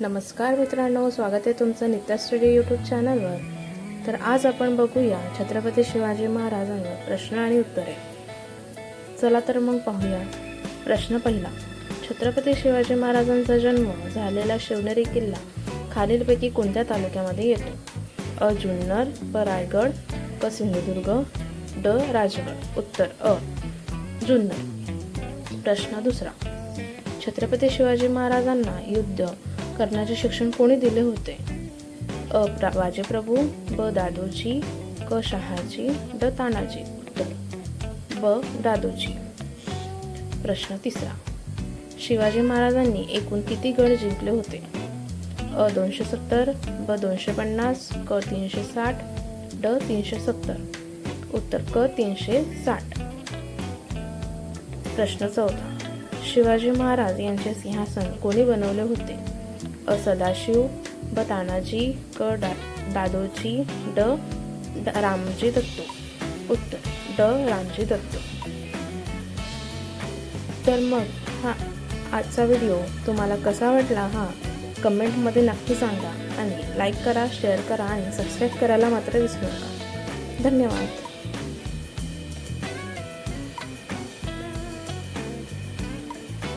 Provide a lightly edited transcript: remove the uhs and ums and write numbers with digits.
नमस्कार मित्रांनो, स्वागत आहे तुमचं नित्या स्टडी यूट्यूब चॅनलवर। तर आज आपण बघूया छत्रपती शिवाजी महाराजांवर प्रश्न आणि उत्तरे। चला तर मग पाहूया। प्रश्न पहिला, छत्रपती शिवाजी महाराजांचा जन्म झालेला शिवनेरी किल्ला खालीलपैकी कोणत्या तालुक्यामध्ये येतो? अ. जुन्नर, ब. रायगड, क. सिंधुदुर्ग, ड. राजगड। उत्तर अ. जुन्नर। प्रश्न दुसरा, छत्रपती शिवाजी महाराजांना युद्ध करण्याचे शिक्षण कोणी दिले होते? अ. बाजीप्रभू, ब. दादोजी, क. शहाजी, ड. तानाजी। उत्तर ब. दादोजी। प्रश्न तिसरा, शिवाजी महाराजांनी एकूण किती गड जिंकले होते? अ. 270, ब. 250, क. 360, ड. 370। उत्तर क. 360। प्रश्न चौथा, शिवाजी महाराज यांचे सिंहासन कोणी बनवले होते? अ. सदाशिव, ब. तानाजी, क. दादोजी, ड. रामजी दत्तो। उत्तर ड. रामजी दत्तो। तर मग आजचा व्हिडिओ तुम्हाला कसा वाटला कमेंटमध्ये नक्की सांगा आणि लाईक करा, शेअर करा आणि सबस्क्राईब करायला मात्र विसरू नका। धन्यवाद।